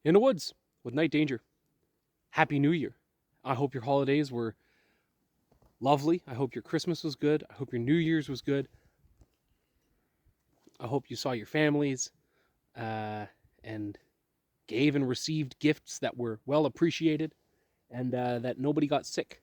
in the woods with Night Danger. Happy New Year. I hope your holidays were lovely. I hope your Christmas was good. I hope your New Year's was good. I hope you saw your families and gave and received gifts that were well appreciated and that nobody got sick.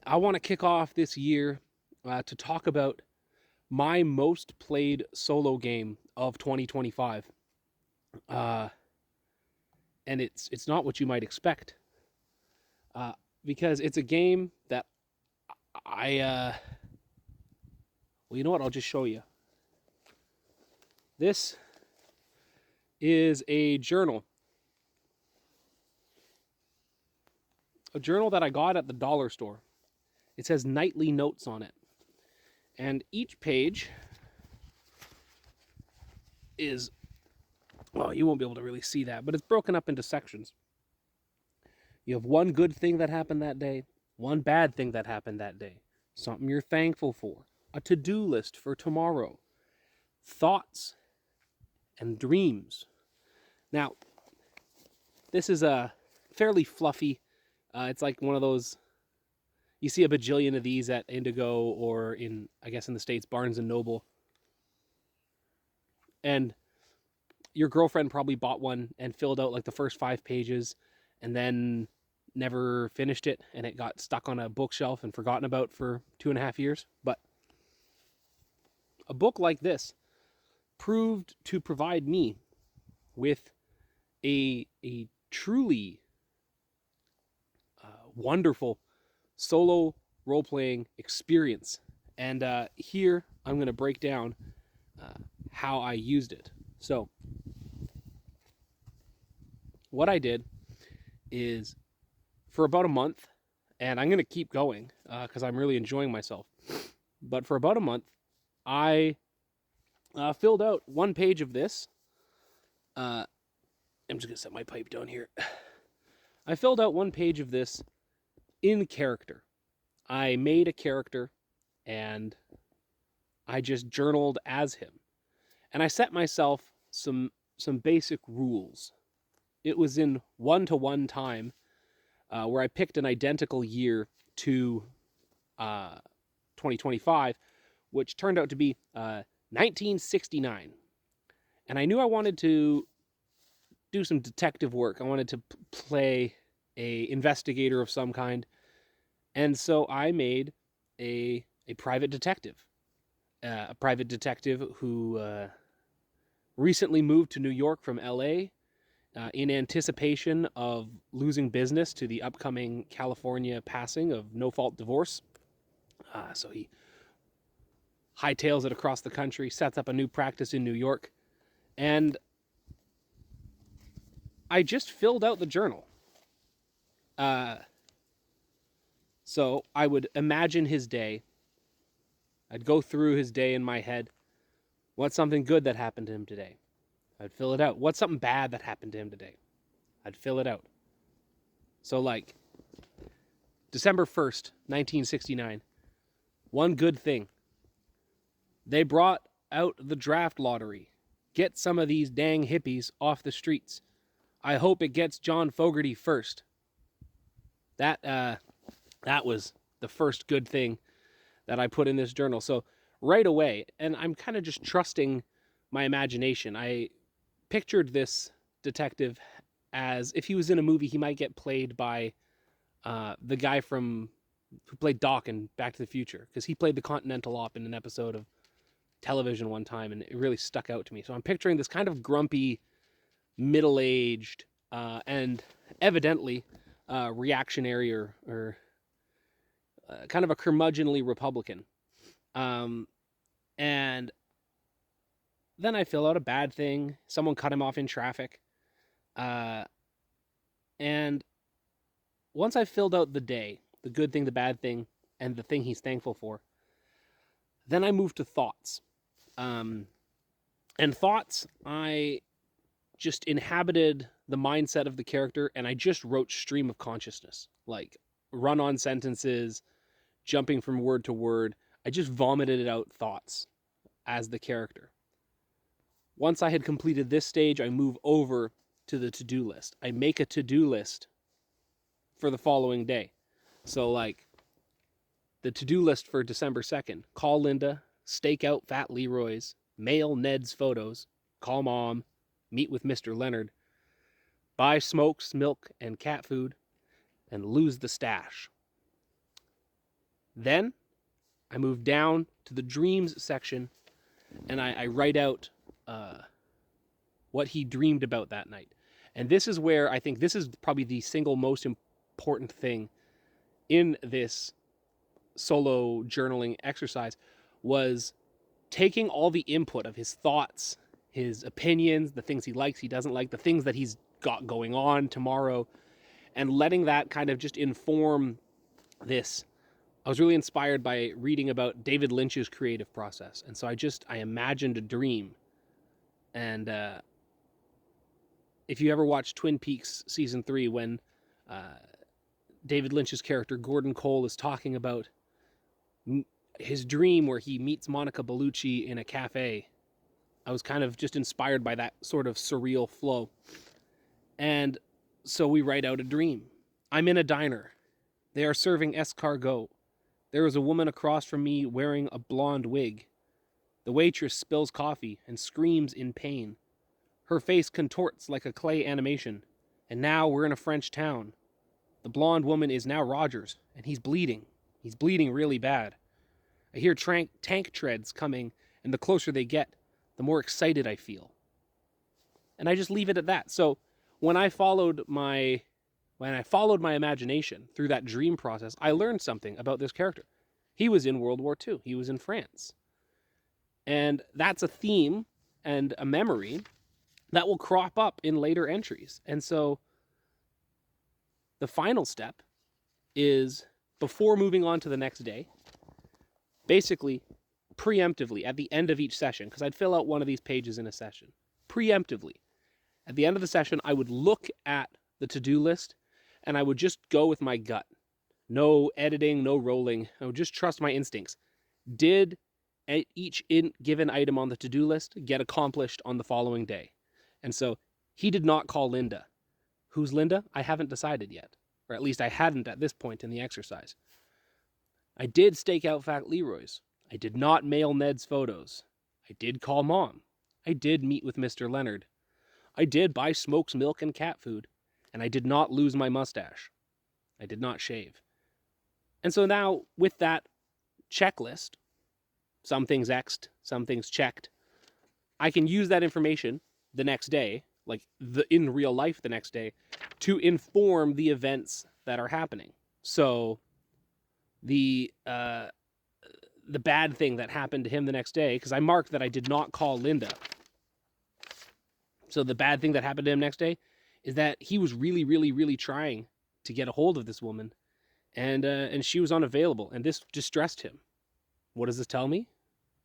I want to kick off this year to talk about my most played solo game of 2025. And it's not what you might expect. Because it's a game that well, you know what? I'll just show you. This is a journal. A journal that I got at the dollar store. It says nightly notes on it. And each page is, well, you won't be able to really see that, but it's broken up into sections. You have one good thing that happened that day, one bad thing that happened that day, something you're thankful for, a to-do list for tomorrow, thoughts, and dreams. Now, this is a fairly fluffy, it's like one of those, you see a bajillion of these at Indigo or in, I guess in the States, Barnes & Noble. And your girlfriend probably bought one and filled out like the first 5 pages and then never finished it, and it got stuck on a bookshelf and forgotten about for 2.5 years. But a book like this proved to provide me with a truly wonderful solo role-playing experience. And here I'm going to break down how I used it. So what I did is, for about a month, and I'm going to keep going because I'm really enjoying myself, but for about a month, I filled out one page of this. I'm just going to set my pipe down here. I filled out one page of this in character. I made a character and I just journaled as him. And I set myself some basic rules. It was in 1-to-1 time where I picked an identical year to 2025, which turned out to be 1969. And I knew I wanted to do some detective work. I wanted to play a investigator of some kind. And so I made a private detective. A private detective who recently moved to New York from LA in anticipation of losing business to the upcoming California passing of no-fault divorce. So he hightails it across the country, sets up a new practice in New York, and I just filled out the journal. So I would imagine his day. I'd go through his day in my head. What's something good that happened to him today? I'd fill it out. What's something bad that happened to him today? I'd fill it out. So like December 1st, 1969. One good thing. They brought out the draft lottery. Get some of these dang hippies off the streets. I hope it gets John Fogerty first. That was the first good thing that I put in this journal. So right away, and I'm kind of just trusting my imagination, I pictured this detective as if he was in a movie, he might get played by the guy who played Doc in Back to the Future, because he played the Continental Op in an episode of television one time, and it really stuck out to me. So I'm picturing this kind of grumpy, middle-aged, and evidently reactionary or kind of a curmudgeonly Republican. And then I fill out a bad thing. Someone cut him off in traffic. And once I filled out the day, the good thing, the bad thing, and the thing he's thankful for, then I moved to thoughts. And thoughts, I just inhabited the mindset of the character, and I just wrote stream of consciousness, like run-on sentences, jumping from word to word. I just vomited out thoughts as the character. Once I had completed this stage, I move over to the to-do list. I make a to-do list for the following day. So like the to-do list for December 2nd, call Linda, stake out Fat Leroy's, mail Ned's photos, call Mom, meet with Mr. Leonard, buy smokes, milk, and cat food, and lose the stash. Then I move down to the dreams section, and I write out what he dreamed about that night. And this is where I think this is probably the single most important thing in this solo journaling exercise, was taking all the input of his thoughts, his opinions, the things he likes, he doesn't like, the things that he's got going on tomorrow, and letting that kind of just inform this. I was really inspired by reading about David Lynch's creative process. And so I imagined a dream. And if you ever watched Twin Peaks season 3, when David Lynch's character, Gordon Cole, is talking about his dream where he meets Monica Bellucci in a cafe, I was kind of just inspired by that sort of surreal flow. And so we write out a dream. I'm in a diner. They are serving escargot. There is a woman across from me wearing a blonde wig. The waitress spills coffee and screams in pain. Her face contorts like a clay animation. And now we're in a French town. The blonde woman is now Rogers, and he's bleeding. He's bleeding really bad. I hear tank treads coming, and the closer they get, the more excited I feel. And I just leave it at that. So when I followed my imagination through that dream process, I learned something about this character. He was in World War II. He was in France. And that's a theme and a memory that will crop up in later entries. And so the final step is, before moving on to the next day, basically preemptively at the end of each session, because I'd fill out one of these pages in a session, preemptively, at the end of the session, I would look at the to-do list and I would just go with my gut. No editing, no rolling. I would just trust my instincts. Did each given item on the to-do list get accomplished on the following day? And so he did not call Linda. Who's Linda? I haven't decided yet. Or at least I hadn't at this point in the exercise. I did stake out Fat Leroy's. I did not mail Ned's photos. I did call Mom. I did meet with Mr. Leonard. I did buy smokes, milk, and cat food. And I did not lose my mustache. I did not shave. And so now, with that checklist, some things X'd, some things checked, I can use that information the next day, like in real life the next day, to inform the events that are happening. So the bad thing that happened to him the next day, because I marked that I did not call Linda. So the bad thing that happened to him next day is that he was really, really, really trying to get a hold of this woman, and she was unavailable, and this distressed him. What does this tell me?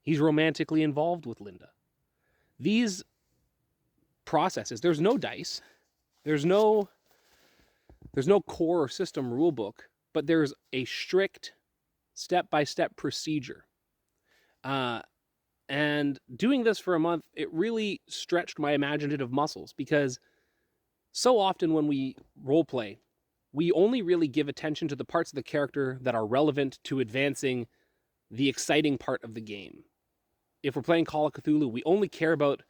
He's romantically involved with Linda. These processes, there's no dice, there's no core or system rule book, but there's a strict step-by-step procedure. And doing this for a month, it really stretched my imaginative muscles, because so often when we roleplay, we only really give attention to the parts of the character that are relevant to advancing the exciting part of the game. If we're playing Call of Cthulhu, we only care about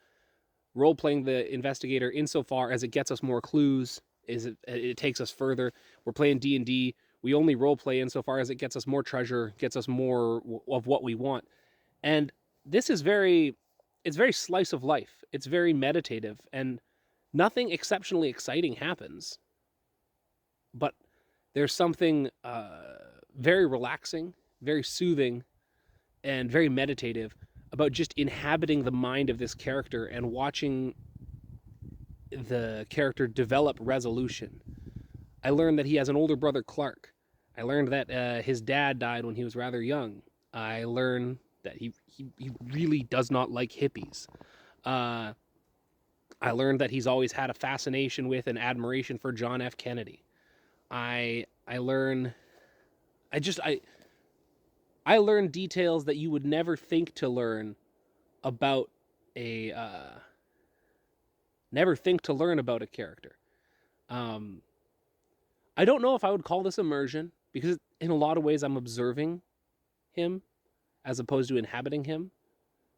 role-playing the investigator insofar as it gets us more clues, it takes us further. We're playing D&D, we only role-play insofar as it gets us more treasure, gets us more of what we want. And this is it's very slice of life. It's very meditative, and nothing exceptionally exciting happens. But there's something very relaxing, very soothing, and very meditative about just inhabiting the mind of this character and watching the character develop resolution. I learned that he has an older brother, Clark. I learned that his dad died when he was rather young. I learned that he really does not like hippies. I learned that he's always had a fascination with and admiration for John F. Kennedy. I learned details that you would never think to learn about a never think to learn about a character. Um, I don't know if I would call this immersion because in a lot of ways I'm observing him as opposed to inhabiting him,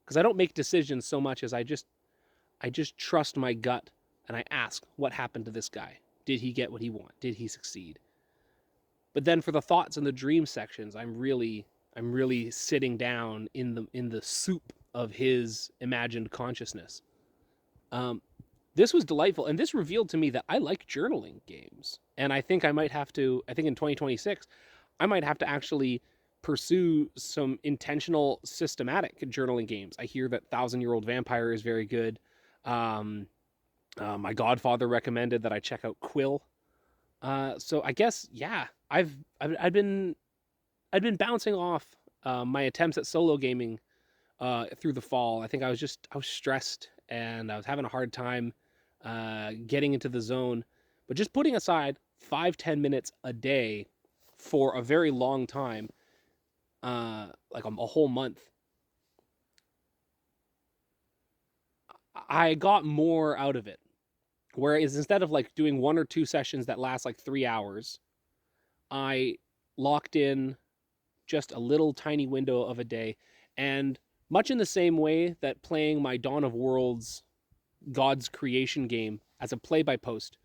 because I don't make decisions so much as I just trust my gut and I ask what happened to this guy. Did he get what he wanted? Did he succeed? But then for the thoughts and the dream sections, I'm really sitting down in the soup of his imagined consciousness. Um, this was delightful, and this revealed to me that I like journaling games, and I think I might have to. I think in 2026, I might have to actually pursue some intentional, systematic journaling games. I hear that Thousand Year Old Vampire is very good. Um, my godfather recommended that I check out Quill. So I guess yeah, I've been bouncing off my attempts at solo gaming through the fall. I think I was stressed and I was having a hard time getting into the zone. But just putting aside 5-10 minutes a day for a very long time, like a whole month, I got more out of it. Whereas instead of like doing 1 or 2 sessions that last like 3 hours, I locked in just a little tiny window of a day. And much in the same way that playing my Dawn of Worlds God's creation game as a play by post,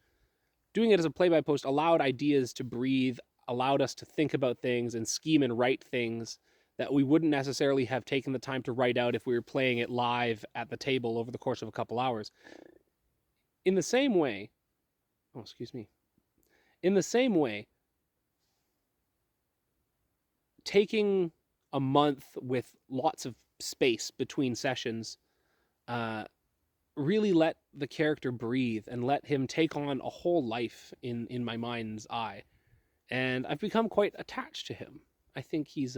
doing it as a play by post allowed ideas to breathe, allowed us to think about things and scheme and write things that we wouldn't necessarily have taken the time to write out if we were playing it live at the table over the course of a couple hours. In the same way, oh, excuse me. In the same way, taking a month with lots of space between sessions uh, really let the character breathe and let him take on a whole life in my mind's eye. And I've become quite attached to him. I think he's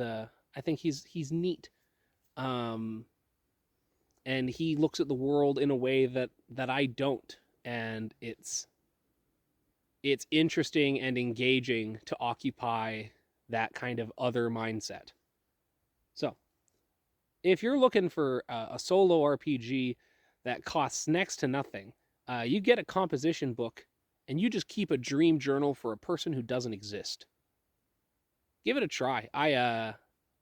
neat. Um, and he looks at the world in a way that I don't. And it's interesting and engaging to occupy that kind of other mindset. So, if you're looking for a solo RPG that costs next to nothing, you get a composition book and you just keep a dream journal for a person who doesn't exist. Give it a try.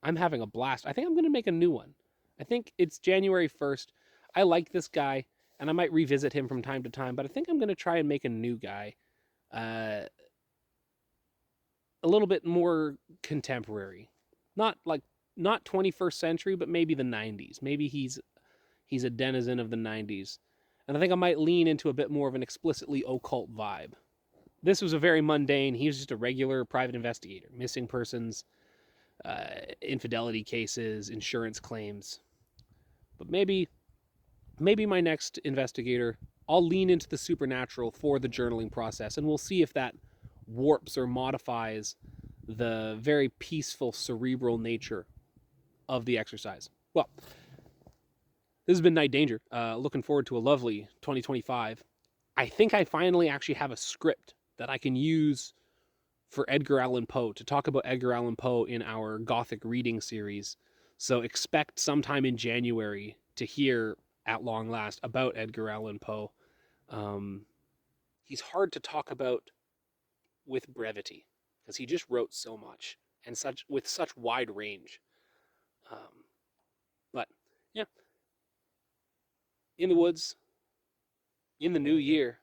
I'm having a blast. I think I'm going to make a new one. I think it's January 1st. I like this guy and I might revisit him from time to time, but I think I'm going to try and make a new guy. Uh, a little bit more contemporary. Not 21st century, but maybe the 90s. Maybe he's a denizen of the 90s. And I think I might lean into a bit more of an explicitly occult vibe. This was a very mundane, he was just a regular private investigator, missing persons, infidelity cases, insurance claims. But maybe my next investigator, I'll lean into the supernatural for the journaling process, and we'll see if that warps or modifies the very peaceful cerebral nature of the exercise. Well, this has been Night Danger. Looking forward to a lovely 2025. I think I finally actually have a script that I can use for Edgar Allan Poe, to talk about Edgar Allan Poe in our Gothic reading series. So expect sometime in January to hear, at long last, about Edgar Allan Poe. He's hard to talk about with brevity because he just wrote so much and with such wide range. But yeah, in the woods, in the new year,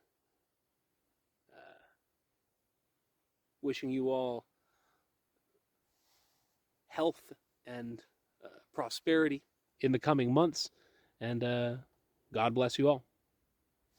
wishing you all health and prosperity in the coming months, and God bless you all.